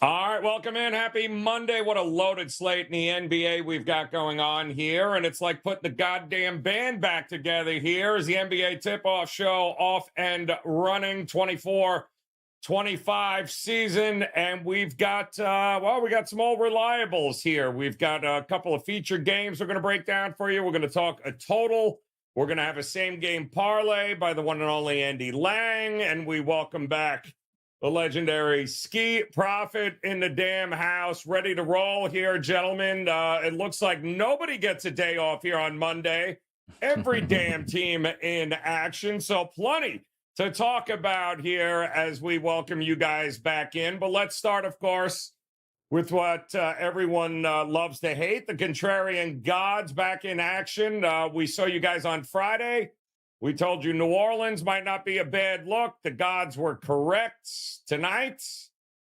All right, welcome in. Happy Monday. What a loaded slate in the NBA we've got going on here. And it's like putting the goddamn band back together here as the NBA tip-off show off and running 24-25 season. And we've got, we got some old reliables here. We've got a couple of featured games we're going to break down for you. We're going to talk a total. We're going to have a same-game parlay by the one and only Andy Lang. And we welcome back the legendary Skee Prophet in the damn house, ready to roll here, gentlemen. It looks like nobody gets a day off here on Monday. Every damn team in action. So plenty to talk about here as we welcome you guys back in. But let's start, of course, with what everyone loves to hate. The Contrarian gods back in action. We saw you guys on Friday. We told you New Orleans might not be a bad look. The gods were correct. Tonight,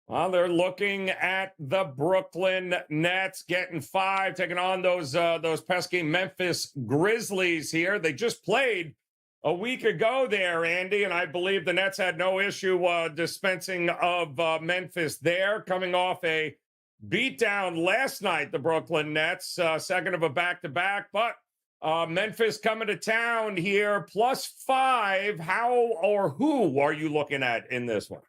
well, they're looking at the Brooklyn Nets getting 5, taking on those pesky Memphis Grizzlies here. They just played a week ago there, Andy, and I believe the Nets had no issue dispensing of Memphis there, coming off a beatdown last night, the Brooklyn Nets, second of a back-to-back, but Memphis coming to town here, +5. How or who are you looking at in this one?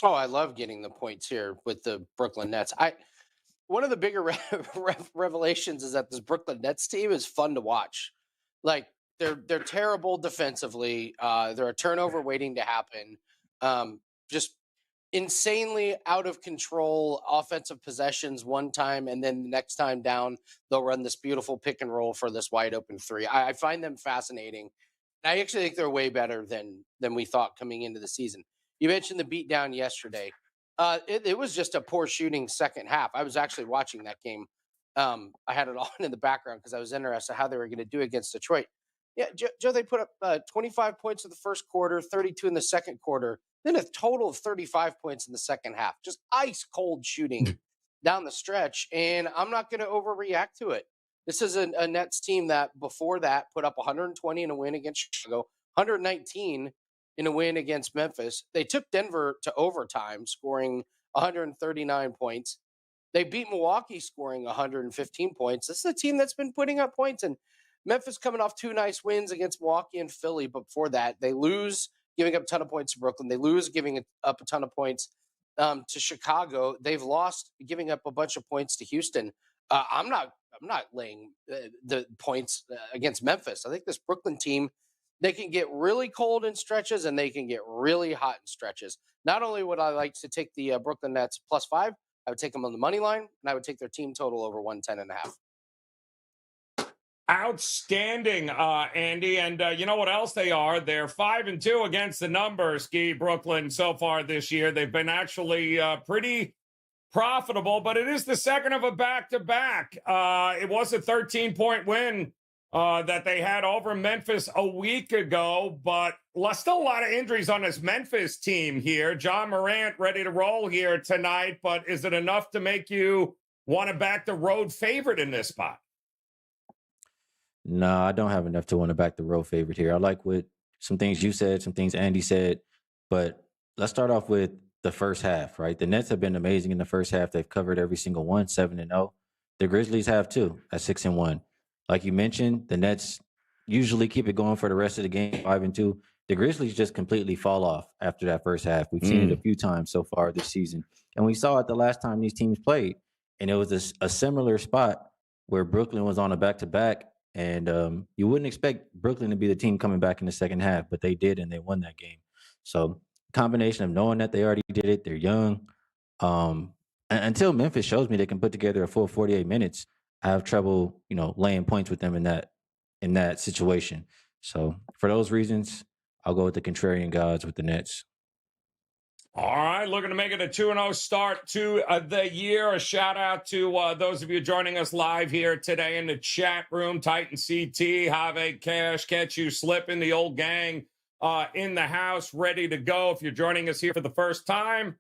Oh, I love getting the points here with the Brooklyn Nets. One of the bigger revelations is that this Brooklyn Nets team is fun to watch. Like they're terrible defensively. They're a turnover waiting to happen. Just insanely out of control offensive possessions one time, and then the next time down they'll run this beautiful pick and roll for this wide open three. I find them fascinating. I actually think they're way better than we thought coming into the season. You mentioned the beatdown yesterday. It was just a poor shooting second half. I was actually watching that game. I had it on in the background because I was interested how they were going to do against Detroit. Yeah, Joe, they put up 25 points in the first quarter, 32 in the second quarter, then a total of 35 points in the second half. Just ice cold shooting down the stretch. And I'm not going to overreact to it. This is a Nets team that before that put up 120 in a win against Chicago, 119 in a win against Memphis. They took Denver to overtime, scoring 139 points. They beat Milwaukee, scoring 115 points. This is a team that's been putting up points. And Memphis coming off 2 nice wins against Milwaukee and Philly. But before that, they lose, giving up a ton of points to Brooklyn. They lose, giving up a ton of points to Chicago. They've lost, giving up a bunch of points to Houston. I'm not laying the points against Memphis. I think this Brooklyn team, they can get really cold in stretches and they can get really hot in stretches. Not only would I like to take the Brooklyn Nets +5, I would take them on the money line, and I would take their team total over 110.5. Outstanding, Andy. And you know what else they are? They're 5-2 against the number, Ski Brooklyn, so far this year. They've been actually pretty profitable, but it is the second of a back-to-back. It was a 13-point win that they had over Memphis a week ago, but still a lot of injuries on this Memphis team here. John Morant ready to roll here tonight, but is it enough to make you want to back the road favorite in this spot? No, I don't have enough to want to back the road favorite here. I like what some things you said, some things Andy said, but let's start off with the first half, right? The Nets have been amazing in the first half. They've covered every single one, 7-0. The Grizzlies have too, at 6-1. Like you mentioned, the Nets usually keep it going for the rest of the game, 5-2. The Grizzlies just completely fall off after that first half. We've seen it a few times so far this season. And we saw it the last time these teams played. And it was a similar spot where Brooklyn was on a back-to-back. And you wouldn't expect Brooklyn to be the team coming back in the second half, but they did, and they won that game. So combination of knowing that they already did it, they're young. Until Memphis shows me they can put together a full 48 minutes, I have trouble, laying points with them in that situation. So for those reasons, I'll go with the Contrarian gods with the Nets. All right, looking to make it a 2-0 start to the year. A shout out to those of you joining us live here today in the chat room. Titan CT, Have Cash, Catch You Slipping, the old gang in the house, ready to go. If you're joining us here for the first time,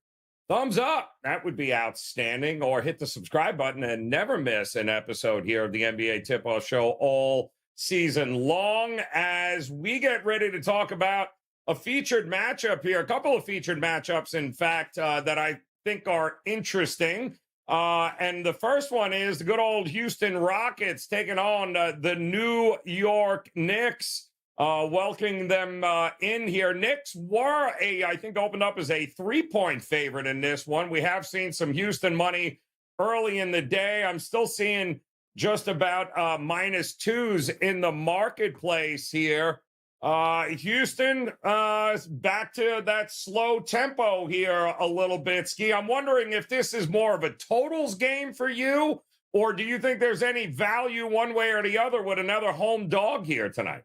thumbs up. That would be outstanding. Or hit the subscribe button and never miss an episode here of the NBA Tip-Off Show all season long as we get ready to talk about a featured matchup here, a couple of featured matchups, in fact, that I think are interesting. And the first one is the good old Houston Rockets taking on the New York Knicks, welcoming them in here. Knicks were I think opened up as a 3-point favorite in this one. We have seen some Houston money early in the day. I'm still seeing just about -2s in the marketplace here. Houston back to that slow tempo here a little bit. Skee, I'm wondering if this is more of a totals game for you, or do you think there's any value one way or the other with another home dog here tonight?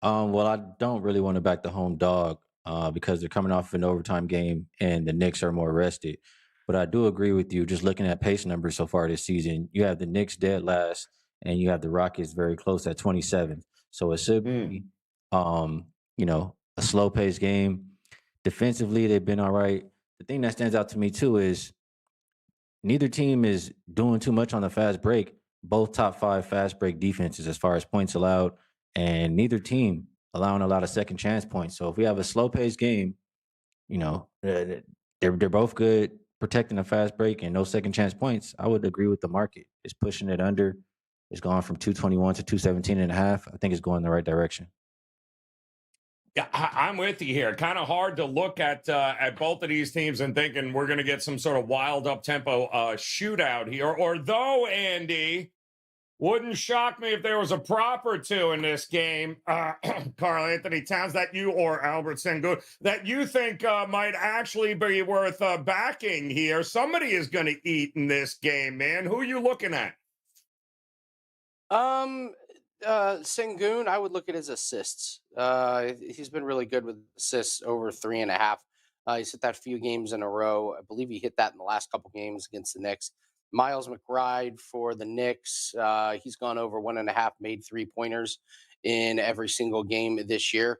Well, I don't really want to back the home dog because they're coming off an overtime game and the Knicks are more rested. But I do agree with you. Just looking at pace numbers so far this season, you have the Knicks dead last, and you have the Rockets very close at 27th. So it should be, a slow paced game. Defensively, they've been all right. The thing that stands out to me too is neither team is doing too much on the fast break. Both top 5 fast break defenses as far as points allowed, and neither team allowing a lot of second chance points. So if we have a slow paced game, they're both good protecting a fast break and no second chance points. I would agree with the market. It's pushing it under. It's gone from 221 to 217.5. I think it's going the right direction. Yeah, I'm with you here. Kind of hard to look at both of these teams and thinking we're going to get some sort of wild up tempo shootout here. Or though, Andy, wouldn't shock me if there was a prop or two in this game, Karl Anthony Towns, that you or Albert Sengun, that you think might actually be worth backing here. Somebody is going to eat in this game, man. Who are you looking at? Sengun, I would look at his assists. He's been really good with assists over 3.5. He's hit that a few games in a row. I believe he hit that in the last couple games against the Knicks. Miles McBride for the Knicks. He's gone over 1.5, made 3-pointers in every single game this year.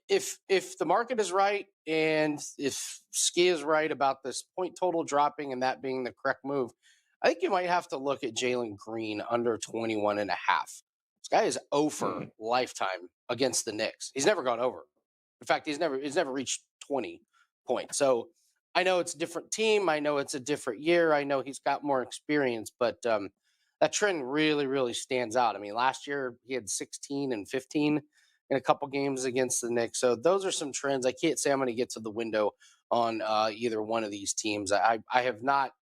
If the market is right and if Skee is right about this point total dropping and that being the correct move, I think you might have to look at Jalen Green under 21.5. This guy is 0 for lifetime against the Knicks. He's never gone over. In fact, he's never reached 20 points. So I know it's a different team. I know it's a different year. I know he's got more experience, but that trend really, really stands out. I mean, last year he had 16 and 15 in a couple games against the Knicks. So those are some trends. I can't say I'm going to get to the window on either one of these teams. I've not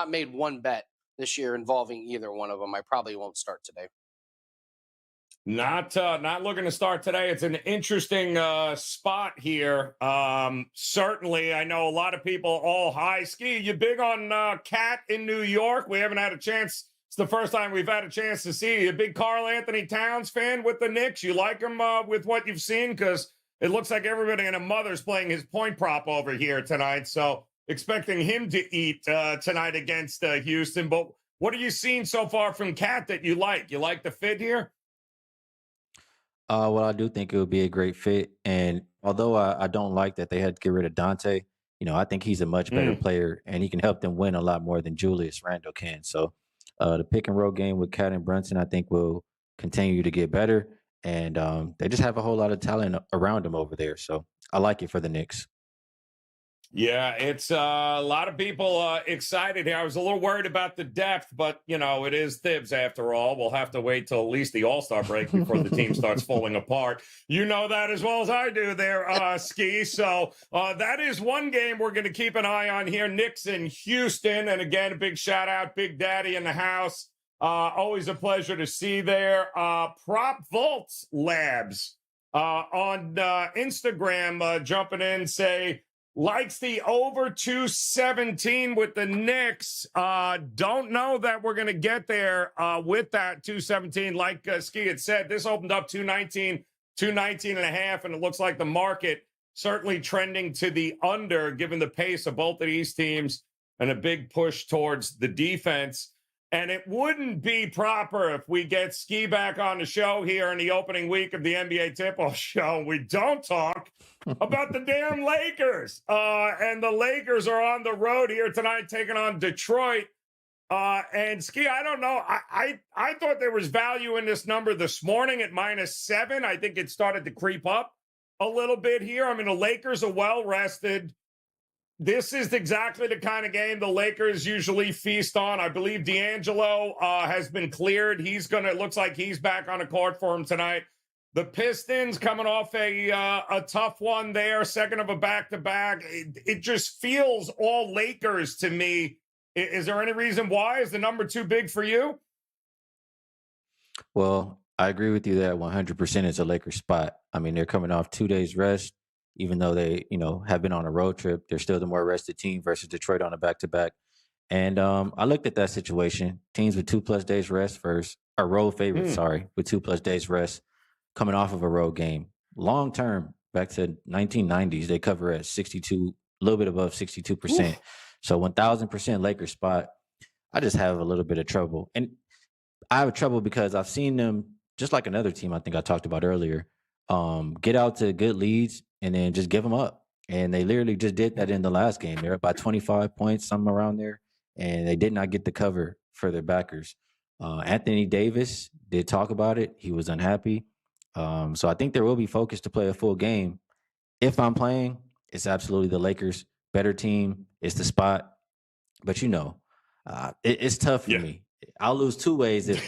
made one bet this year involving either one of them. I probably won't start today. Not looking to start today. It's an interesting spot here. Certainly, I know a lot of people all high. Skee, you big on Cat in New York? We haven't had a chance. It's the first time we've had a chance to see you. A big Karl Anthony Towns fan with the Knicks. You like him with what you've seen? Because it looks like everybody and a mother's playing his point prop over here tonight. So expecting him to eat tonight against Houston. But what are you seeing so far from Cat that you like? You like the fit here? Well, I do think it would be a great fit. And although I don't like that they had to get rid of Dante, I think he's a much better player and he can help them win a lot more than Julius Randle can. So the pick and roll game with Cat and Brunson, I think will continue to get better. And they just have a whole lot of talent around them over there. So I like it for the Knicks. Yeah, it's a lot of people excited here. I was a little worried about the depth, but, it is Thibs after all. We'll have to wait till at least the All-Star break before the team starts falling apart. You know that as well as I do there, Skee. So that is one game we're going to keep an eye on here. Knicks in Houston. And again, a big shout out, Big Daddy in the house. Always a pleasure to see there. Prop Vaults Labs on Instagram jumping in, say, likes the over 217 with the Knicks. Don't know that we're going to get there with that 217. Like Skee had said, this opened up 219 and a half, and it looks like the market certainly trending to the under, given the pace of both of these teams and a big push towards the defense. And it wouldn't be proper if we get Skee back on the show here in the opening week of the NBA Tip-Off Show. We don't talk about the damn Lakers. And the Lakers are on the road here tonight taking on Detroit. And Skee, I don't know. I thought there was value in this number this morning at -7. I think it started to creep up a little bit here. I mean, the Lakers are well rested. this is exactly the kind of game the Lakers usually feast on. I believe D'Angelo has been cleared. Looks like he's back on the court for him tonight. The Pistons coming off a tough one there, second of a back-to-back. It just feels all Lakers to me. Is there any reason why? Is the number too big for you? Well, I agree with you that 100% is a Lakers spot. I mean, they're coming off 2 days rest, even though they, have been on a road trip. They're still the more rested team versus Detroit on a back-to-back. And I looked at that situation. Teams with 2+ days rest first, or road favorites, with 2+ days rest, coming off of a road game. Long term, back to 1990s, they cover at 62, a little bit above 62%. So 1,000% Lakers spot. I just have a little bit of trouble. And I have trouble because I've seen them, just like another team I think I talked about earlier, get out to good leads and then just give them up. And they literally just did that in the last game. They're up by 25 points, something around there, and they did not get the cover for their backers. Anthony Davis did talk about it. He was unhappy. So I think there will be focus to play a full game. If I'm playing, it's absolutely the Lakers. Better team. It's the spot. But it's tough for me. I'll lose two ways if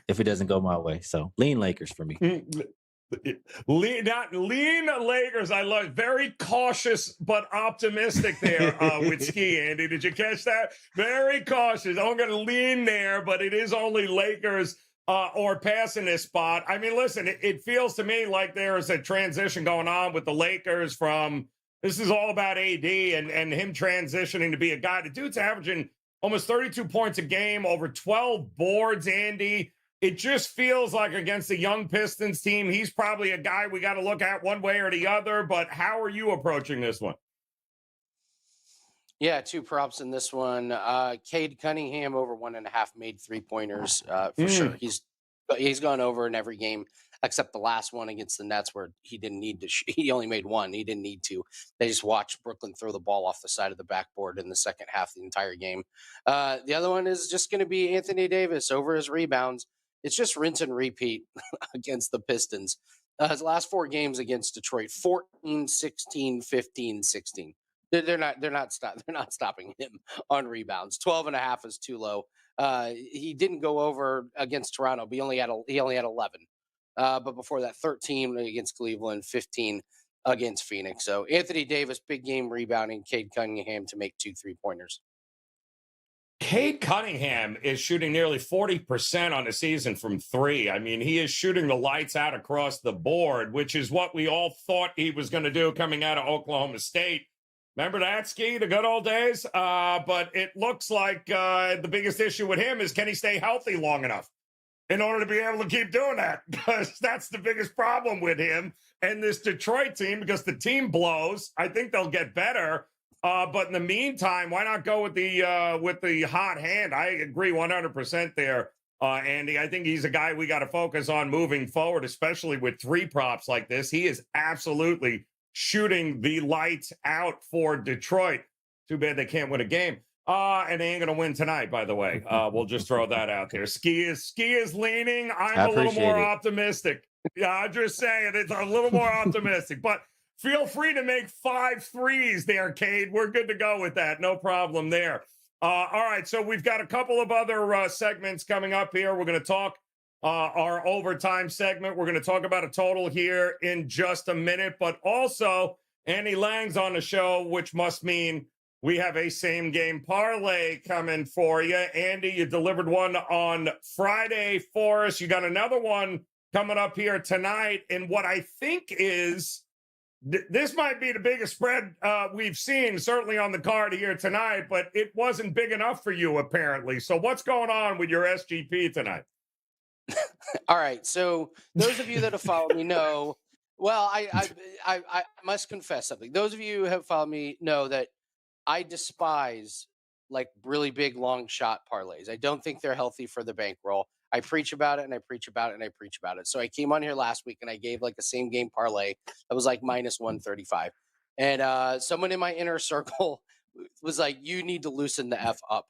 it doesn't go my way. So lean Lakers for me. Lean Lakers. I love very cautious but optimistic there with Skee, Andy. Did you catch that? Very cautious. I'm going to lean there, but it is only Lakers or passing this spot. I mean, listen, it feels to me like there is a transition going on with the Lakers from this is all about AD and him transitioning to be a guy. The dude's averaging almost 32 points a game, over 12 boards, Andy. It just feels like against the young Pistons team, he's probably a guy we got to look at one way or the other. But how are you approaching this one? Yeah, 2 props in this one. Cade Cunningham over 1.5 made 3-pointers for sure. He's gone over in every game except the last one against the Nets where he didn't need to. He only made 1. He didn't need to. They just watched Brooklyn throw the ball off the side of the backboard in the second half the entire game. The other one is just going to be Anthony Davis over his rebounds. It's just rinse and repeat against the Pistons. His last 4 games against Detroit, 14, 16, 15, 16. They're not stopping him on rebounds. 12.5 is too low. He didn't go over against Toronto, but he only had 11. But before that, 13 against Cleveland, 15 against Phoenix. So Anthony Davis, big game rebounding. Cade Cunningham to make 2 3-pointers. Cade Cunningham is shooting nearly 40% on the season from 3. I mean, he is shooting the lights out across the board, which is what we all thought he was going to do coming out of Oklahoma State. Remember that, Skee, the good old days? But it looks like the biggest issue with him is can he stay healthy long enough in order to be able to keep doing that? Because that's the biggest problem with him and this Detroit team, because the team blows. I think they'll get better. But in the meantime, why not go with the hot hand? I agree 100% there, Andy. I think he's a guy we got to focus on moving forward, especially with 3 props like this. He is absolutely shooting the lights out for Detroit. Too bad they can't win a game. And they ain't going to win tonight, by the way. We'll just throw that out there. Skee is leaning. I'm a little more optimistic. Yeah, I'm just saying it's a little more optimistic. But feel free to make 5 threes there, Cade. We're good to go with that. No problem there. All right, so we've got a couple of other segments coming up here. We're going to talk our overtime segment. We're going to talk about a total here in just a minute. But also, Andy Lang's on the show, which must mean we have a same-game parlay coming for you. Andy, you delivered one on Friday for us. You got another one coming up here tonight. And what I think is this might be the biggest spread we've seen, certainly on the card here tonight, but it wasn't big enough for you, apparently. So what's going on with your SGP tonight? All right. So those of you that have followed me know, well, I must confess something. Those of you who have followed me know that I despise like really big long shot parlays. I don't think they're healthy for the bankroll. I preach about it and I preach about it and I preach about it. So I came on here last week and I gave like a same game parlay that was like minus 135. And someone in my inner circle was like, you need to loosen the F up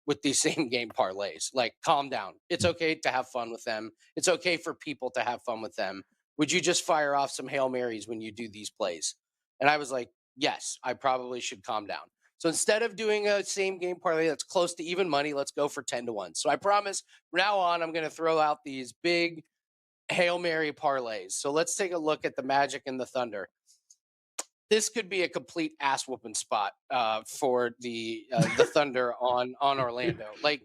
with these same game parlays. Like, calm down. It's okay to have fun with them. It's okay for people to have fun with them. Would you just fire off some Hail Marys when you do these plays? And I was like, yes, I probably should calm down. So instead of doing a same game parlay that's close to even money, let's go for 10-1. So I promise from now on, I'm going to throw out these big Hail Mary parlays. So let's take a look at the Magic and the Thunder. This could be a complete ass whooping spot for the Thunder on Orlando. Like,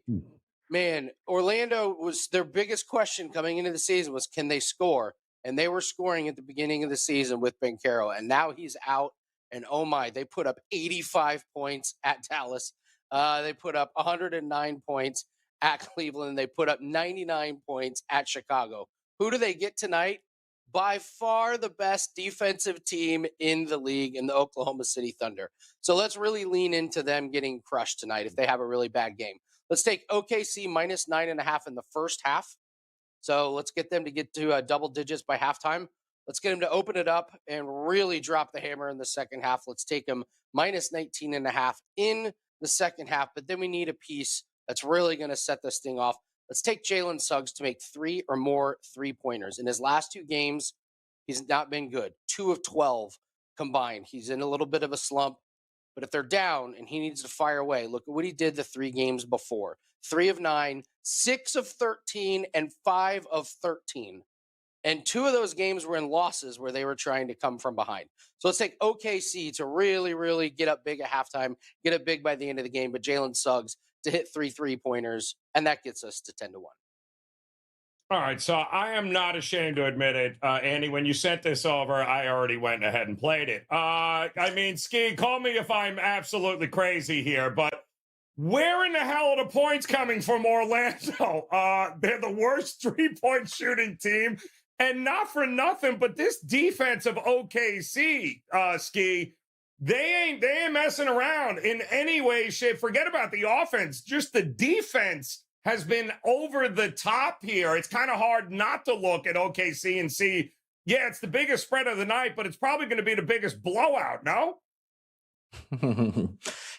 man, Orlando was their biggest question coming into the season was, can they score? And they were scoring at the beginning of the season with Banchero, and now he's out. And oh my, they put up 85 points at Dallas. They put up 109 points at Cleveland. They put up 99 points at Chicago. Who do they get tonight? By far the best defensive team in the league, in the Oklahoma City Thunder. So let's really lean into them getting crushed tonight if they have a really bad game. Let's take OKC minus 9.5 in the first half. So let's get them to get to double digits by halftime. Let's get them to open it up and really drop the hammer in the second half. Let's take them minus 19.5 in the second half. But then we need a piece that's really going to set this thing off. Let's take Jalen Suggs to make 3 or more three-pointers. In his last 2 games, he's not been good. 2 of 12 combined. He's in a little bit of a slump. But if they're down and he needs to fire away, look at what he did the 3 games before. 3 of 9, 6 of 13, and 5 of 13. And 2 of those games were in losses where they were trying to come from behind. So let's take OKC to really, really get up big at halftime, get up big by the end of the game, but Jalen Suggs to hit 3 3-pointers, and that gets us to 10-1. All right, so I am not ashamed to admit it, Andy. When you sent this over, I already went ahead and played it. I mean, Skee, call me if I'm absolutely crazy here, but where in the hell are the points coming from Orlando? They're the worst three-point shooting team, and not for nothing, but this defense of OKC, Skee, they ain't messing around in any way, shape. Forget about the offense. Just the defense has been over the top here. It's kind of hard not to look at OKC and see, yeah, it's the biggest spread of the night, but it's probably going to be the biggest blowout, no?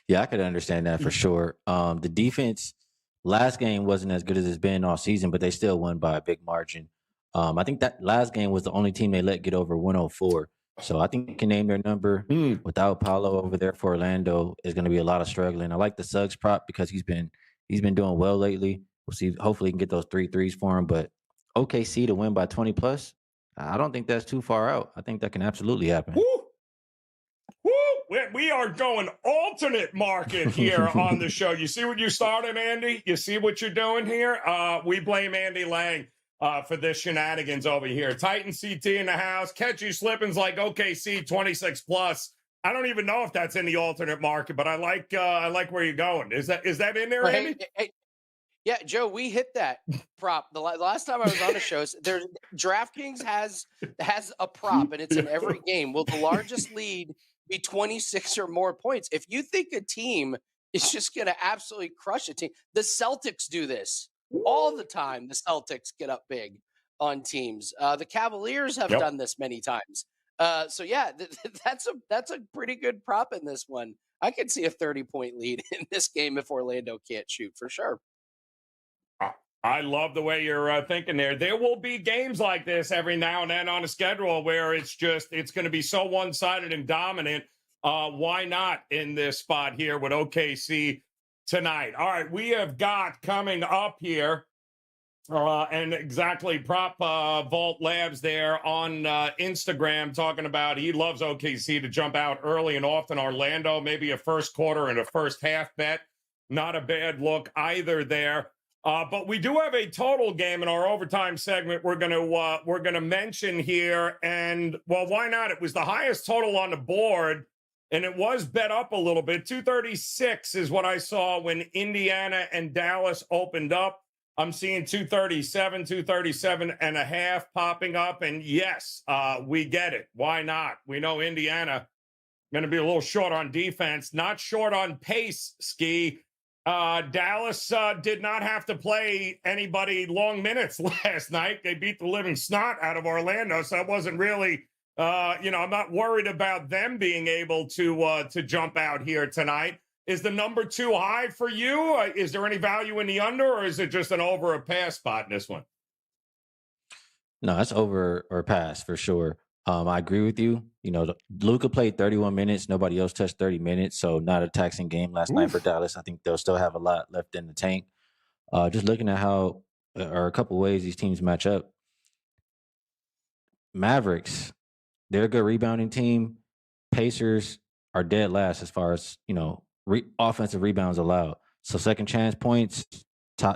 Yeah, I could understand that for sure. The defense last game wasn't as good as it's been all season, but they still won by a big margin. I think that last game was the only team they let get over 104. So I think you can name their number. Without Paolo over there for Orlando, is going to be a lot of struggling. I like the Suggs prop because he's been doing well lately. We'll see. Hopefully, he can get those 3 threes for him. But OKC to win by 20 plus, I don't think that's too far out. I think that can absolutely happen. Woo! Woo! We are going alternate market here on the show. You see what you started, Andy? You see what you're doing here? We blame Andy Lang for this shenanigans over here. Titan CT in the house. Catch you slipping's like OKC 26 plus. I don't even know if that's in the alternate market, but I like where you're going. Is that in there, Andy? Hey, yeah, Joe, we hit that prop the last time I was on the show. DraftKings has a prop, and it's in every game. Will the largest lead be 26 or more points? If you think a team is just going to absolutely crush a team, the Celtics do this all the time. The Celtics get up big on teams. The Cavaliers have done this many times. So yeah, that's a pretty good prop in this one. I could see a 30-point lead in this game if Orlando can't shoot, for sure. I love the way you're thinking there. There will be games like this every now and then on a schedule where it's going to be so one-sided and dominant. Why not in this spot here with OKC tonight? All right, we have got coming up here and exactly Prop Vault Labs there on Instagram talking about he loves OKC to jump out early and often. Orlando, maybe a first quarter and a first half bet. Not a bad look either there. But we do have a total game in our overtime segment we're gonna mention here, and well, why not? It was the highest total on the board, and it was bet up a little bit. 236 is what I saw when Indiana and Dallas opened up. I'm seeing 237 and a half popping up, and yes, we get it. Why not? We know Indiana going to be a little short on defense, not short on pace, Skee. Dallas did not have to play anybody long minutes last night. They beat the living snot out of Orlando, so it wasn't really, I'm not worried about them being able to jump out here tonight. Is the number too high for you? Is there any value in the under, or is it just an over or pass spot in this one? No, that's over or pass for sure. I agree with you. You know, Luka played 31 minutes. Nobody else touched 30 minutes. So not a taxing game last night for Oof. Dallas. I think they'll still have a lot left in the tank. Just looking at how, or a couple ways these teams match up. Mavericks, they're a good rebounding team. Pacers are dead last as far as, you know, offensive rebounds allowed. So second chance points,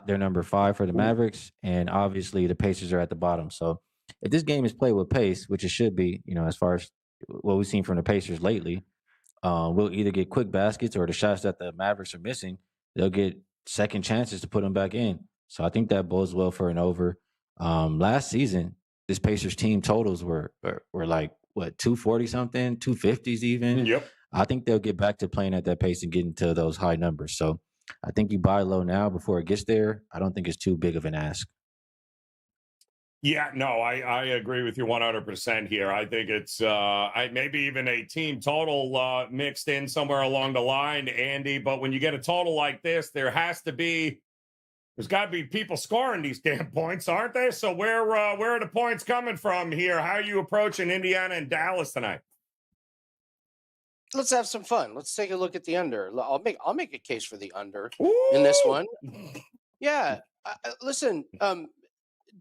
they're number 5 for the Mavericks. And obviously the Pacers are at the bottom. So if this game is played with pace, which it should be, you know, as far as what we've seen from the Pacers lately, we'll either get quick baskets or the shots that the Mavericks are missing, they'll get second chances to put them back in. So I think that bodes well for an over. Last season, this Pacers team totals were like what 240 something, 250s even. Yep. I think they'll get back to playing at that pace and getting to those high numbers. So I think you buy low now before it gets there. I don't think it's too big of an ask. Yeah, no, I agree with you 100% here. I think it's maybe even a team total mixed in somewhere along the line, Andy. But when you get a total like this, there's got to be people scoring these damn points, aren't there? So where are the points coming from here? How are you approaching Indiana and Dallas tonight? Let's have some fun. Let's take a look at the under. I'll make a case for the under Ooh! in this one. Yeah, listen.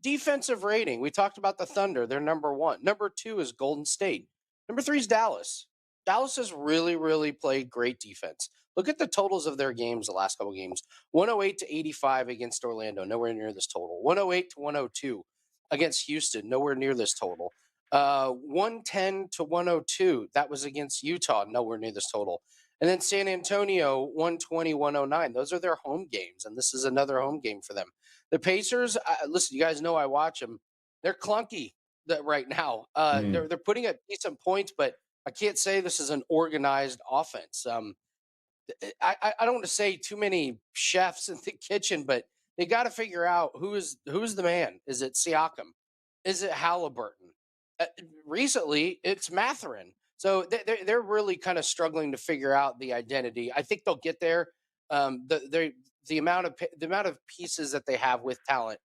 Defensive rating. We talked about the Thunder. They're number 1. Number 2 is Golden State. Number 3 is Dallas. Dallas has really, really played great defense. Look at the totals of their games, the last couple games. 108 to 85 against Orlando, nowhere near this total. 108 to 102 against Houston, nowhere near this total. 110 to 102, that was against Utah, nowhere near this total. And then San Antonio, 120, 109. Those are their home games, and this is another home game for them. The Pacers, listen, you guys know I watch them. They're clunky right now. They're putting up decent points, but I can't say this is an organized offense. I don't want to say too many chefs in the kitchen, but they got to figure out who's the man. Is it Siakam? Is it Halliburton? Recently, it's Mathurin. So they're really kind of struggling to figure out the identity. I think they'll get there. The amount of pieces that they have with talent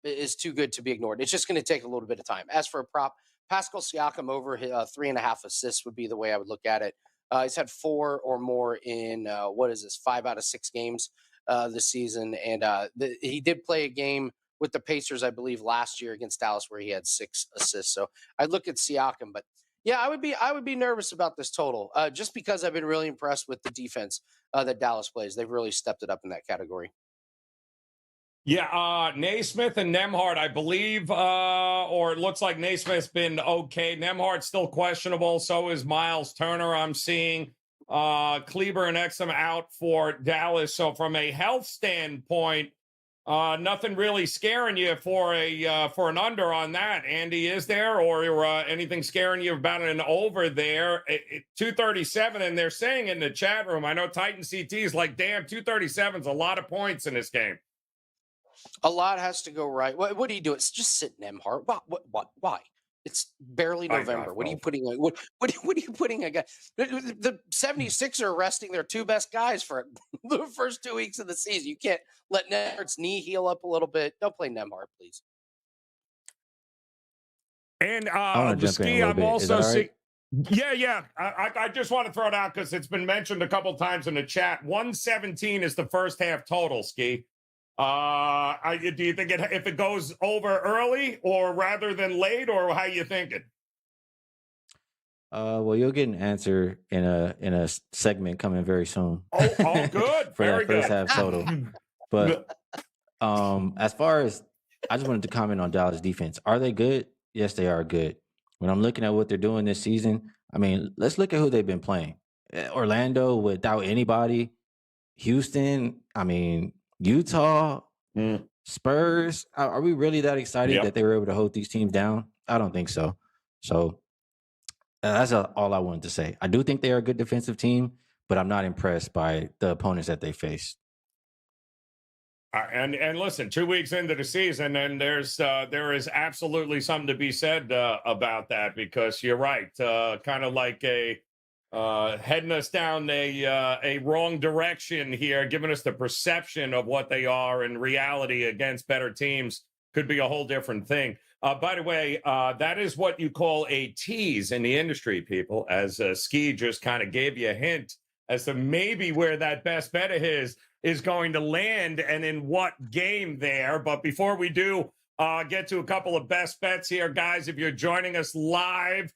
is too good to be ignored. It's just going to take a little bit of time. As for a prop, Pascal Siakam over 3.5 assists would be the way I would look at it. He's had 4 or more in 5 out of 6 games this season, and he did play a game with the Pacers, I believe, last year against Dallas where he had 6 assists. So I'd look at Siakam, but yeah, I would be nervous about this total just because I've been really impressed with the defense that Dallas plays. They've really stepped it up in that category. Yeah, Naismith and Nembhard, I believe, or it looks like Naismith's been okay. Nembhard's still questionable. So is Miles Turner, I'm seeing. Kleber and Exum out for Dallas. So from a health standpoint, nothing really scaring you for an under on that, Andy, is there? Or anything scaring you about an over there? 237, and they're saying in the chat room, I know Titan CT is like, damn, 237 is a lot of points in this game. A lot has to go right. What do you do? It's just sit Nembhard. Why? It's barely November. What are you putting? What are you putting? The 76ers are resting their 2 best guys for the first 2 weeks of the season. You can't let Nembhard's knee heal up a little bit. Don't play Nembhard, please. And the Skee, I'm also seeing. Yeah. I just want to throw it out because it's been mentioned a couple times in the chat. 117 is the first half total, Skee. Do you think if it goes over early or rather than late, or how you thinking? Well, you'll get an answer in a segment coming very soon. Oh, good. For very that first good. half total. But as far as I just wanted to comment on Dallas defense. Are they good? Yes, they are good. When I'm looking at what they're doing this season, I mean, let's look at who they've been playing. Orlando without anybody. Houston, I mean, Utah, Spurs. Are we really that excited that they were able to hold these teams down? I don't think so. So that's all I wanted to say. I do think they are a good defensive team, but I'm not impressed by the opponents that they face. And listen, 2 weeks into the season, and there is absolutely something to be said about that, because you're right, kind of like heading us down a wrong direction here, giving us the perception of what they are in reality against better teams could be a whole different thing. By the way, that is what you call a tease in the industry, people, as Skee just kind of gave you a hint as to maybe where that best bet of his is going to land and in what game there. But before we do get to a couple of best bets here, guys, if you're joining us live,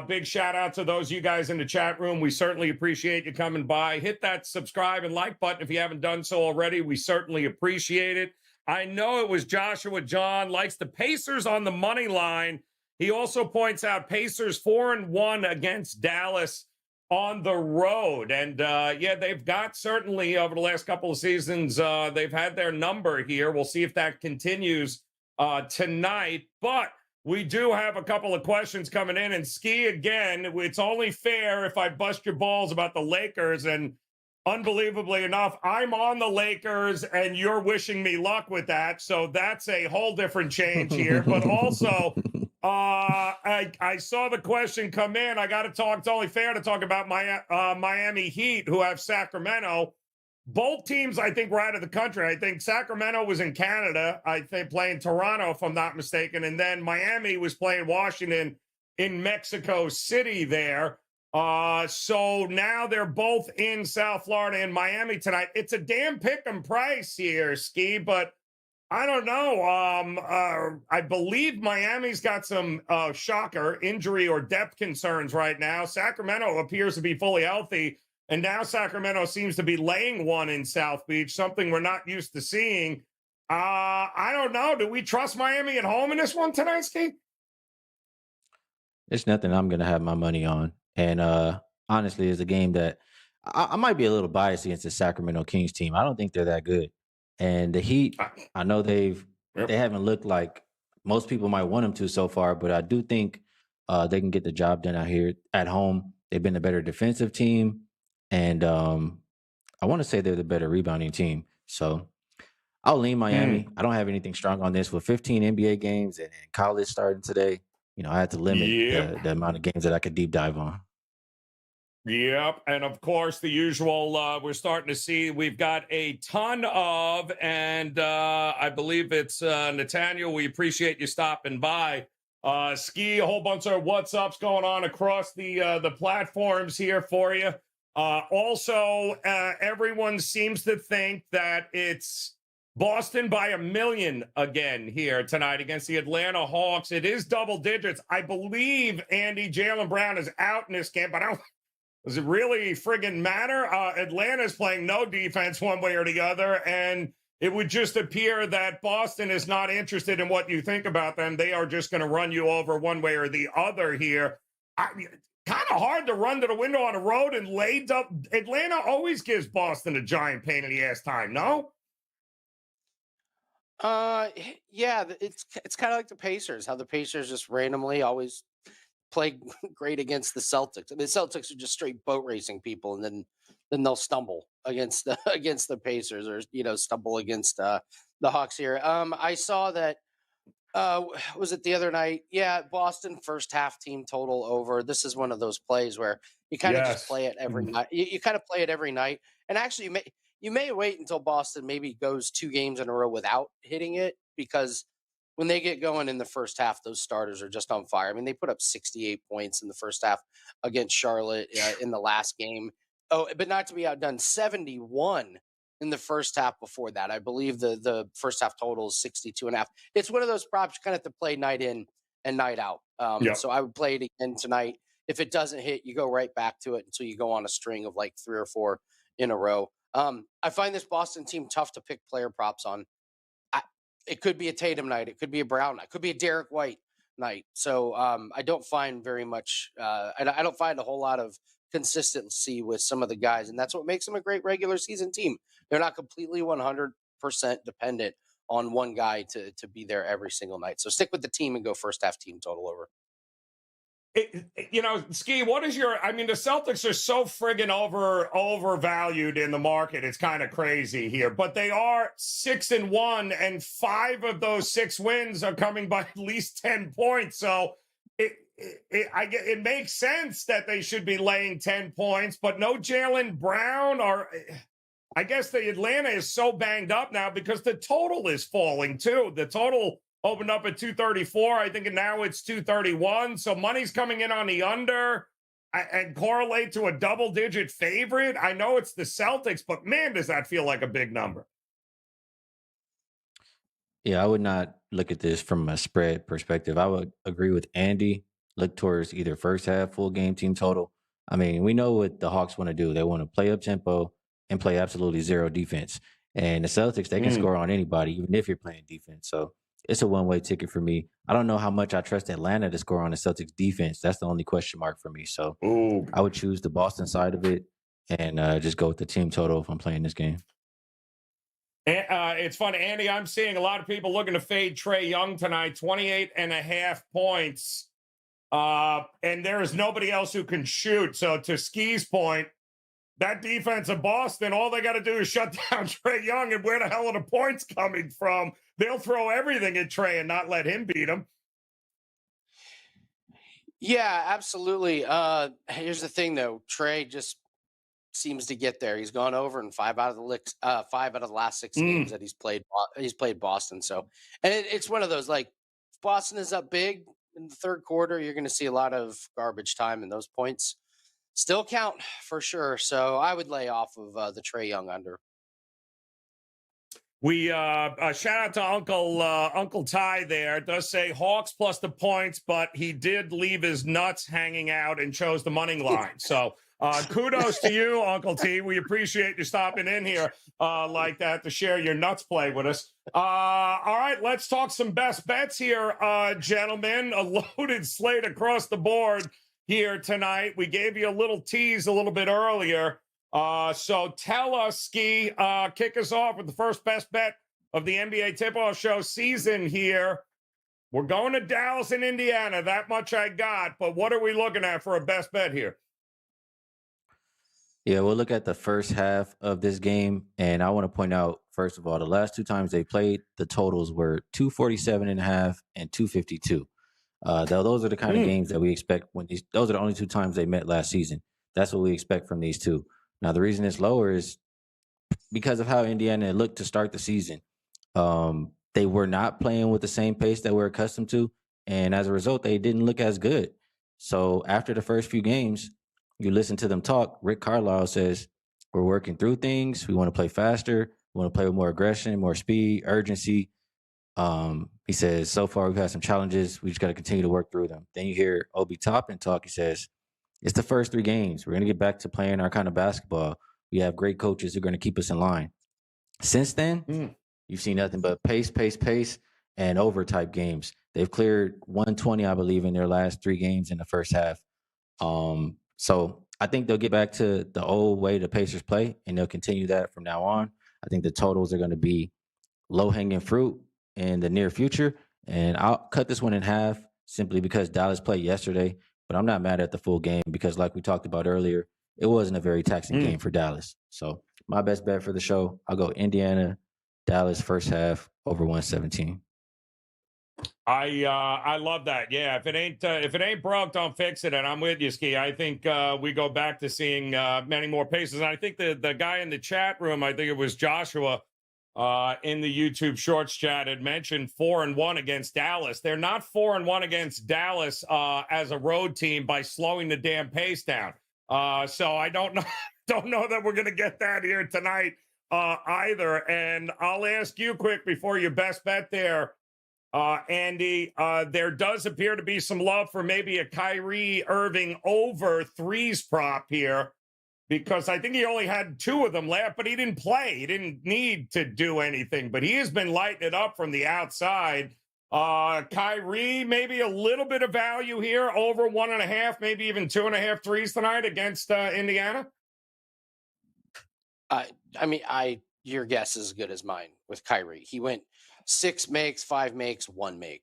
big shout out to those of you guys in the chat room. We certainly appreciate you coming by. Hit that subscribe and like button if you haven't done so already. We certainly appreciate it. I know it was Joshua John, likes the Pacers on the money line. He also points out Pacers 4-1 against Dallas on the road. And yeah, they've got certainly over the last couple of seasons, they've had their number here. We'll see if that continues tonight. But we do have a couple of questions coming in. And Skee, again, it's only fair if I bust your balls about the Lakers. And unbelievably enough, I'm on the Lakers and you're wishing me luck with that. So that's a whole different change here. But also, I saw the question come in. I got to talk. It's only fair to talk about my Miami Heat, who have Sacramento. Both teams, I think, were out of the country. I think Sacramento was in Canada. I think playing Toronto, if I'm not mistaken. And then Miami was playing Washington in Mexico City there. So now they're both in South Florida and Miami tonight. It's a damn pick 'em price here, Skee, but I don't know. I believe Miami's got some shocker injury or depth concerns right now. Sacramento appears to be fully healthy, and now Sacramento seems to be laying one in South Beach, something we're not used to seeing. I don't know. Do we trust Miami at home in this one tonight, Skee? It's nothing I'm going to have my money on. And honestly, it's a game that I might be a little biased against the Sacramento Kings team. I don't think they're that good. And the Heat, I know they haven't looked like most people might want them to so far, but I do think they can get the job done out here at home. They've been a better defensive team, and I want to say they're the better rebounding team. So I'll lean Miami. I don't have anything strong on this. With 15 NBA games and college starting today, I had to limit the amount of games that I could deep dive on. Yep. And of course, the usual, we're starting to see we've got a ton of, and I believe it's Nathaniel. We appreciate you stopping by. Skee, a whole bunch of what's ups going on across the platforms here for you. Also, everyone seems to think that it's Boston by 1 million again here tonight against the Atlanta Hawks. It is double digits. I believe, Andy, Jaylen Brown is out in this game, but does it really friggin' matter? Atlanta's playing no defense one way or the other, and it would just appear that Boston is not interested in what you think about them. They are just going to run you over one way or the other here. Kind of hard to run to the window on the road and lay up. Atlanta always gives Boston a giant pain in the ass time, no? Yeah, it's kind of like the Pacers, how the Pacers just randomly always play great against the Celtics. The Celtics are just straight boat racing people, and then they'll stumble against the Pacers, or stumble against the Hawks here. I saw that was it the other night? Yeah, Boston first half team total over. This is one of those plays where you kind of just play it every night. You kind of play it every night, and actually you may wait until Boston maybe goes 2 games in a row without hitting it, because when they get going in the first half, those starters are just on fire. I mean, they put up 68 points in the first half against Charlotte in the last game. Oh, but not to be outdone, 71 in the first half before that. I believe the first half total is 62.5. It's one of those props you kind of have to play night in and night out. So I would play it again tonight. If it doesn't hit, you go right back to it until you go on a string of like 3 or 4 in a row. I find this Boston team tough to pick player props on. It could be a Tatum night. It could be a Brown night. It could be a Derek White night. So I don't find very much I don't find a whole lot of consistency with some of the guys. And that's what makes them a great regular season team. They're not completely 100% dependent on one guy to be there every single night. So stick with the team and go first half team total over. Skee, what is the Celtics are so friggin' overvalued in the market. It's kind of crazy here, but they are 6-1, and 5 of those 6 wins are coming by at least 10 points. So it makes sense that they should be laying 10 points, but no Jaylen Brown, or I guess the Atlanta is so banged up now because the total is falling too. The total opened up at 234. I think now it's 231. So money's coming in on the under and correlate to a double-digit favorite. I know it's the Celtics, but man, does that feel like a big number. Yeah, I would not look at this from a spread perspective. I would agree with Andy. Look towards either first half, full game team total. I mean, we know what the Hawks want to do. They want to play up tempo and play absolutely zero defense. And the Celtics, they can score on anybody, even if you're playing defense. So it's a one-way ticket for me. I don't know how much I trust Atlanta to score on the Celtics defense. That's the only question mark for me. So Ooh. I would choose the Boston side of it and just go with the team total if I'm playing this game. It's funny, Andy, I'm seeing a lot of people looking to fade Trae Young tonight, 28.5 points. And there is nobody else who can shoot. So to Skee's point, that defense of Boston, all they got to do is shut down Trae Young, and where the hell are the points coming from? They'll throw everything at Trae and not let him beat him. Yeah, absolutely. Here's the thing, though. Trae just seems to get there. He's gone over in 5 out of the last 6 games that he's played. He's played Boston. So, and it's one of those, like, if Boston is up big in the third quarter, you're going to see a lot of garbage time, and those points still count for sure. So I would lay off of the Trae Young under. We shout out to Uncle Ty there. It does say Hawks plus the points, but he did leave his nuts hanging out and chose the money line. So kudos to you, Uncle T. We appreciate you stopping in here like that to share your nuts play with us. All right, let's talk some best bets here, gentlemen. A loaded slate across the board here tonight. We gave you a little tease a little bit earlier. So tell us, Skee, kick us off with the first best bet of the NBA tip-off show season here. We're going to Dallas and Indiana. That much I got. But what are we looking at for a best bet here? Yeah, we'll look at the first half of this game. And I want to point out, first of all, the last 2 times they played, the totals were 247.5 and 252. Those are the kind of games that we expect those are the only 2 times they met last season. That's what we expect from these two. Now, the reason it's lower is because of how Indiana looked to start the season. They were not playing with the same pace that we're accustomed to. And as a result, they didn't look as good. So after the first few games, you listen to them talk. Rick Carlisle says, we're working through things. We want to play faster. We want to play with more aggression, more speed, urgency. He says, so far we've had some challenges. We just got to continue to work through them. Then you hear Obi Toppin talk. He says, it's the first 3 games. We're going to get back to playing our kind of basketball. We have great coaches who are going to keep us in line. Since then, you've seen nothing but pace, and over type games. They've cleared 120, I believe, in their last 3 games in the first half. So I think they'll get back to the old way the Pacers play, and they'll continue that from now on. I think the totals are going to be low-hanging fruit in the near future, and I'll cut this one in half simply because Dallas played yesterday, but I'm not mad at the full game because like we talked about earlier, it wasn't a very taxing game for Dallas. So my best bet for the show, I'll go Indiana, Dallas first half over 117. I love that. Yeah, if it ain't broke, don't fix it. And I'm with you, Skee. I think we go back to seeing many more paces. And I think the guy in the chat room, I think it was Joshua, in the YouTube Shorts chat had mentioned 4-1 against Dallas. They're not 4-1 against Dallas as a road team by slowing the damn pace down. So I don't know that we're going to get that here tonight either. And I'll ask you quick before your best bet there, Andy. There does appear to be some love for maybe a Kyrie Irving over 3s prop here, because I think he only had 2 of them left, but he didn't play. He didn't need to do anything, but he has been lighting it up from the outside. Kyrie, maybe a little bit of value here, over 1.5, maybe even 2.5 threes tonight against Indiana. Your guess is as good as mine with Kyrie. He went 6 makes, 5 makes, 1 make.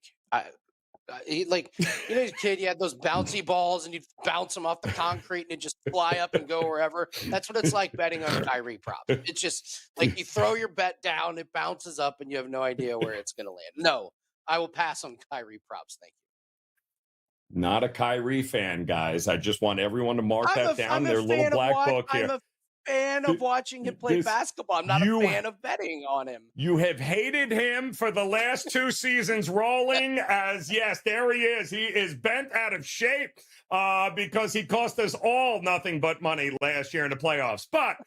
He, like, his kid, he had those bouncy balls and you'd bounce them off the concrete and it'd just fly up and go wherever. That's what it's like betting on Kyrie props. It's just like you throw your bet down, it bounces up and you have no idea where it's going to land. No, I will pass on Kyrie props. Thank you. Not a Kyrie fan, guys. I just want everyone to mark that down. Their little black book here. fan of watching him play basketball. I'm not a fan of betting on him. You have hated him for the last 2 seasons rolling as, yes, there he is. He is bent out of shape because he cost us all nothing but money last year in the playoffs. But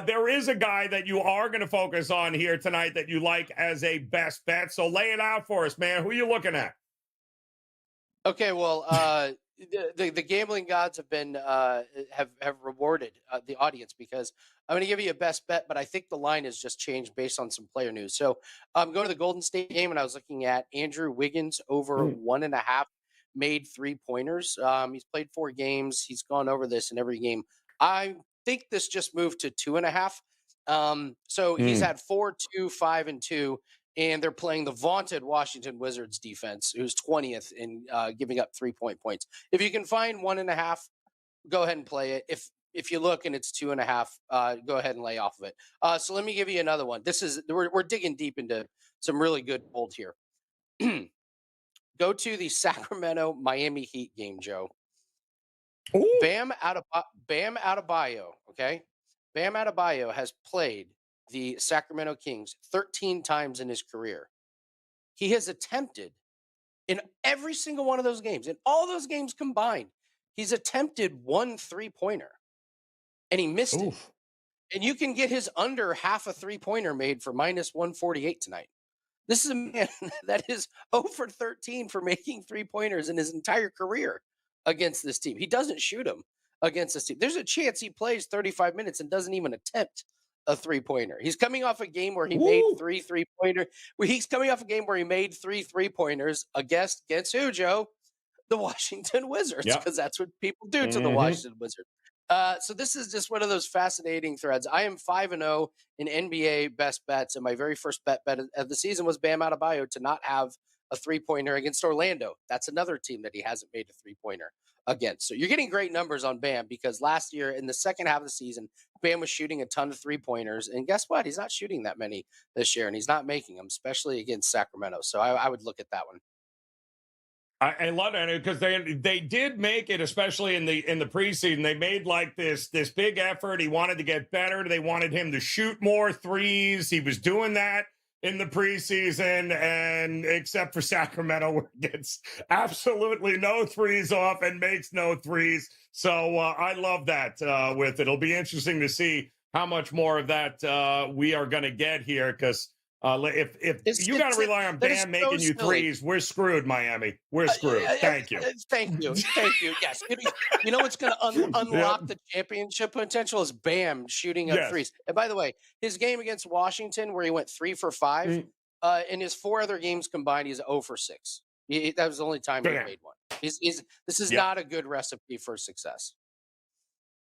there is a guy that you are going to focus on here tonight that you like as a best bet. So lay it out for us, man. Who are you looking at? Okay, well, the gambling gods have been have rewarded the audience because I'm going to give you a best bet, but I think the line has just changed based on some player news. So I'm going to the Golden State game, and I was looking at Andrew Wiggins over 1.5 made 3-pointers. He's played 4 games. He's gone over this in every game. I think this just moved to 2.5. So he's had 4, 2, 5, and 2. And they're playing the vaunted Washington Wizards defense, who's 20th in giving up 3-point points. If you can find 1.5, go ahead and play it. If you look and it's 2.5, go ahead and lay off of it. So let me give you another one. We're digging deep into some really good hold here. Go to the Sacramento Miami Heat game, Joe. Ooh. Bam Adebayo, okay? Bam Adebayo has played the Sacramento Kings 13 times in his career. He has attempted in every single one of those games, in all those games combined, he's attempted 1 3-pointer and he missed it. And you can get his under half a 3-pointer made for minus 148 tonight. This is a man that is 0 for 13 for making 3-pointers in his entire career against this team. He doesn't shoot them against this team. There's a chance he plays 35 minutes and doesn't even attempt a 3-pointer. He's coming off a game where he made 3 3-pointers. He's coming off a game where he made 3 3-pointers against who, Joe? The Washington Wizards, because that's what people do to the Washington Wizards. So this is just one of those fascinating threads. I am 5-0 in NBA best bets, and my very first bet of the season was Bam Adebayo to not have a 3-pointer against Orlando. That's another team that he hasn't made a 3-pointer against. So you're getting great numbers on Bam because last year in the second half of the season, Bam was shooting a ton of 3-pointers. And guess what? He's not shooting that many this year, and he's not making them, especially against Sacramento. So I would look at that one. I love that because they did make it, especially in the preseason. They made like this big effort. He wanted to get better. They wanted him to shoot more threes. He was doing that in the preseason, and except for Sacramento, where he gets absolutely no threes off and makes no threes. So I love that with it. It'll be interesting to see how much more of that we are going to get here because if you got to rely on Bam making you threes, we're screwed, Miami. We're screwed. Thank you. Thank you. Yes. You know what's going to unlock the championship potential is Bam shooting up threes. And by the way, his game against Washington, where he went 3 for 5, in his 4 other games combined, he's 0 for 6. That was the only time he made one. This is not a good recipe for success.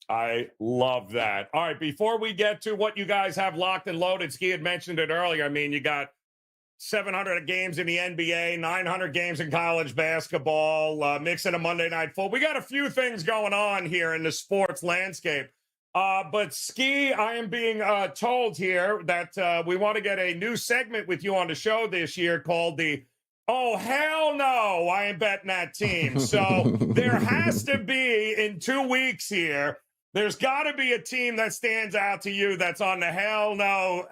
I love that. All right, before we get to what you guys have locked and loaded, Skee had mentioned it earlier. I mean, you got 700 games in the NBA, 900 games in college basketball, mixing a Monday Night Football. We got a few things going on here in the sports landscape. But Skee, I am being told here that we want to get a new segment with you on the show this year called the "Oh, hell no, I ain't betting that team." So there has to be, in 2 weeks here, there's got to be a team that stands out to you that's on the hell no,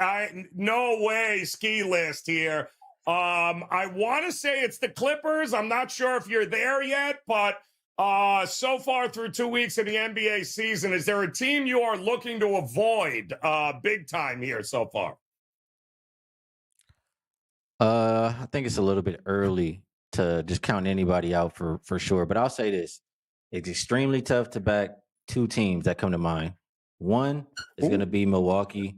no way Skee list here. I want to say it's the Clippers. I'm not sure if you're there yet, but so far through 2 weeks of the NBA season, is there a team you are looking to avoid big time here so far? I think it's a little bit early to just count anybody out for sure. But I'll say this. It's extremely tough to back 2 teams that come to mind. One is going to be Milwaukee.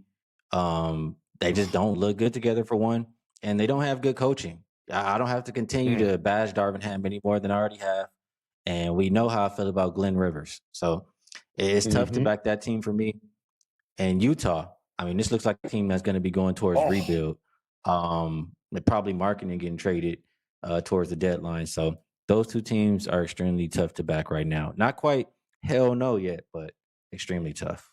They just don't look good together for one, and they don't have good coaching. I don't have to continue to bash Darvin Ham any more than I already have, and we know how I feel about Glenn Rivers. So it's tough to back that team for me. And Utah, I mean, this looks like a team that's going to be going towards rebuild. Probably marketing and getting traded towards the deadline. So those 2 teams are extremely tough to back right now. Not quite hell no yet, but extremely tough.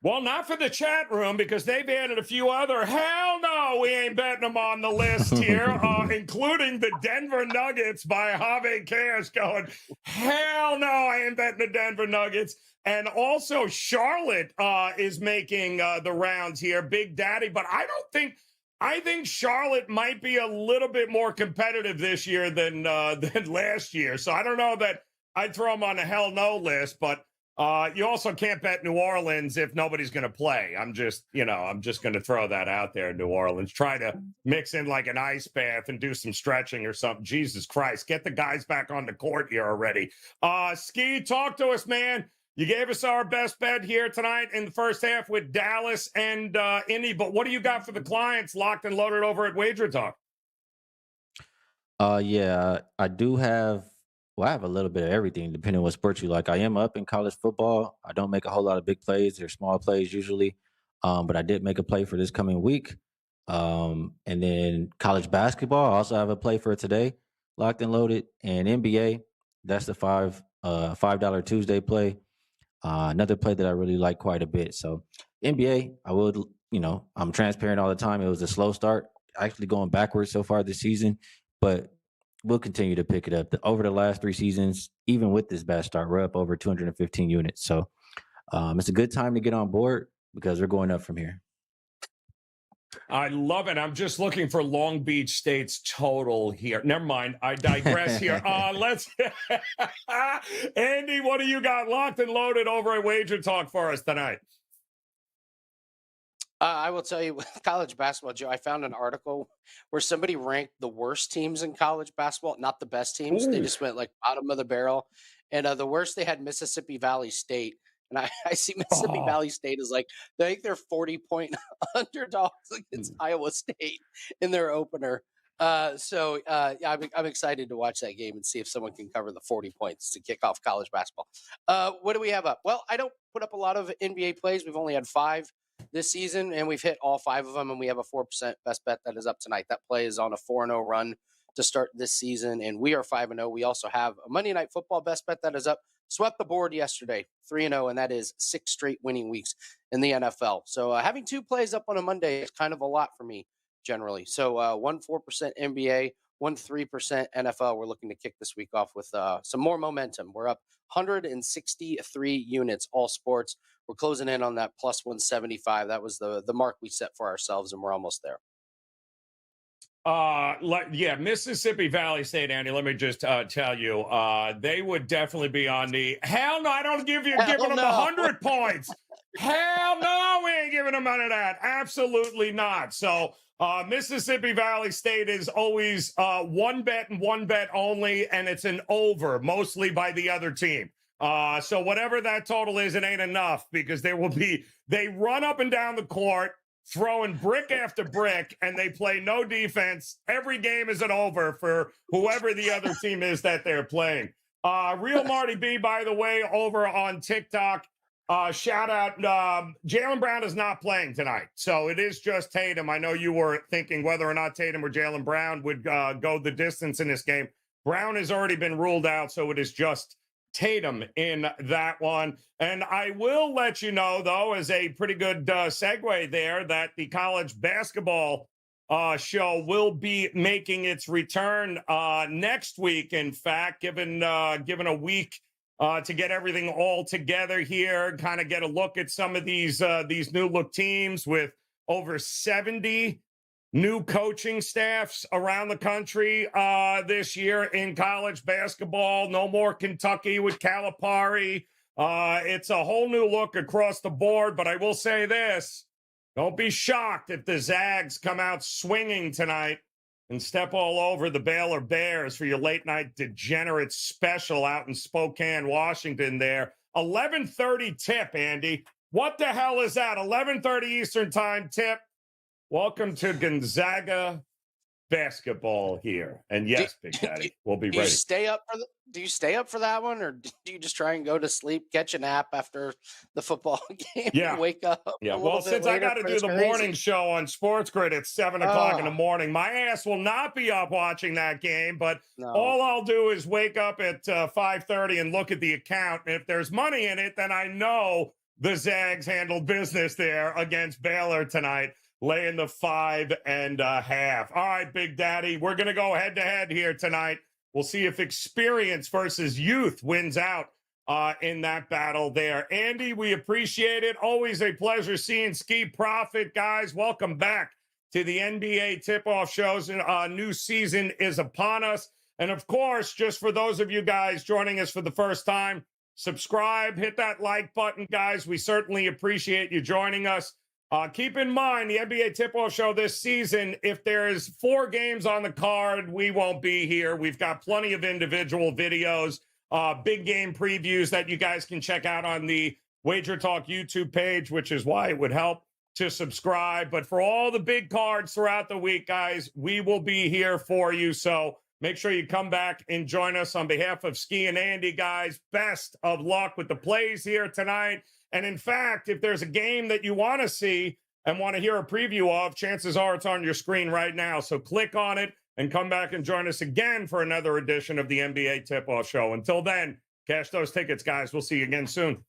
Well, not for the chat room because they've added a few other hell no no, we ain't betting them on the list here, including the Denver Nuggets by Javi Cash going, hell no, I ain't betting the Denver Nuggets. And also Charlotte is making the rounds here, Big Daddy. But I think Charlotte might be a little bit more competitive this year than last year. So I don't know that I'd throw them on the hell no list, but you also can't bet New Orleans if nobody's going to play. I'm just going to throw that out there. New Orleans, try to mix in like an ice bath and do some stretching or something. Jesus Christ, get the guys back on the court here already. Skee, talk to us, man. You gave us our best bet here tonight in the first half with Dallas and Indy, but what do you got for the clients locked and loaded over at WagerTalk? Yeah, I do have. Well, I have a little bit of everything, depending on what sport you like. I am up in college football. I don't make a whole lot of big plays. They're small plays usually, but I did make a play for this coming week. And then college basketball, I also have a play for today, locked and loaded. And NBA, that's the $5 Tuesday play. Another play that I really like quite a bit. So NBA, I'm transparent all the time. It was a slow start, actually going backwards so far this season, but we'll continue to pick it up. Over the last 3 seasons, even with this bad start, we're up over 215 units. So it's a good time to get on board because we're going up from here. I love it. I'm just looking for Long Beach State's total here. Never mind. I digress here. Let's Andy, what do you got locked and loaded over at WagerTalk for us tonight? I will tell you, with college basketball, Joe, I found an article where somebody ranked the worst teams in college basketball, not the best teams. Ooh. They just went like bottom of the barrel. And the worst, they had Mississippi Valley State. And I see Mississippi Valley State is like, I think they're 40-point underdogs against Iowa State in their opener. I'm excited to watch that game and see if someone can cover the 40 points to kick off college basketball. What do we have up? Well, I don't put up a lot of NBA plays. We've only had 5 this season, and we've hit all 5 of them, and we have a 4% best bet that is up tonight. That play is on a 4-0 run to start this season, and we are 5-0. We also have a Monday Night Football best bet that is up. Swept the board yesterday, 3-0, and that is 6 straight winning weeks in the NFL. So having 2 plays up on a Monday is kind of a lot for me generally. So 1 4% NBA, 1 3% NFL. We're looking to kick this week off with some more momentum. We're up 163 units, all sports. We're closing in on that plus 175. That was the mark we set for ourselves, and we're almost there. Mississippi Valley State, Andy, let me just tell you, they would definitely be on the hell no, I don't give them 100 points. Hell no, we ain't giving them none of that. Absolutely not. So Mississippi Valley State is always 1 bet and 1 bet only, and it's an over, mostly by the other team. So whatever that total is, it ain't enough because they run up and down the court, throwing brick after brick, and they play no defense. Every game is an over for whoever the other team is that they're playing. Real Marty B, by the way, over on TikTok. Shout out. Jaylen Brown is not playing tonight, so it is just Tatum. I know you were thinking whether or not Tatum or Jaylen Brown would go the distance in this game. Brown has already been ruled out, so it is just Tatum in that one. And I will let you know, though, as a pretty good segue there, that the college basketball show will be making its return next week. In fact, given a week to get everything all together here, kind of get a look at some of these new look teams with over 70 new coaching staffs around the country this year in college basketball. No more Kentucky with Calipari. It's a whole new look across the board, but I will say this. Don't be shocked if the Zags come out swinging tonight and step all over the Baylor Bears for your late night degenerate special out in Spokane, Washington there. 11:30 tip, Andy. What the hell is that? 11:30 Eastern time tip. Welcome to Gonzaga basketball here. And yes, Big Daddy, we'll be ready. Do you stay up for that one, or do you just try and go to sleep, catch a nap after the football game, and wake up? Yeah, well, since I got to do the morning show on Sports Grid at 7 o'clock in the morning, my ass will not be up watching that game, but all I'll do is wake up at 5:30 and look at the account. And if there's money in it, then I know the Zags handled business there against Baylor tonight. laying the 5.5. All right, Big Daddy, we're going to go head-to-head here tonight. We'll see if experience versus youth wins out in that battle there. Andy, we appreciate it. Always a pleasure seeing Ski Profit. Guys, welcome back to the NBA Tip-Off Shows. New season is upon us. And, of course, just for those of you guys joining us for the first time, subscribe, hit that like button, guys. We certainly appreciate you joining us. Keep in mind, the NBA Tip-Off Show this season, if there's 4 games on the card, we won't be here. We've got plenty of individual videos, big game previews that you guys can check out on the WagerTalk YouTube page, which is why it would help to subscribe. But for all the big cards throughout the week, guys, we will be here for you. So make sure you come back and join us. On behalf of Skee and Andy, guys, best of luck with the plays here tonight. And in fact, if there's a game that you want to see and want to hear a preview of, chances are it's on your screen right now. So click on it and come back and join us again for another edition of the NBA Tip-Off Show. Until then, cash those tickets, guys. We'll see you again soon.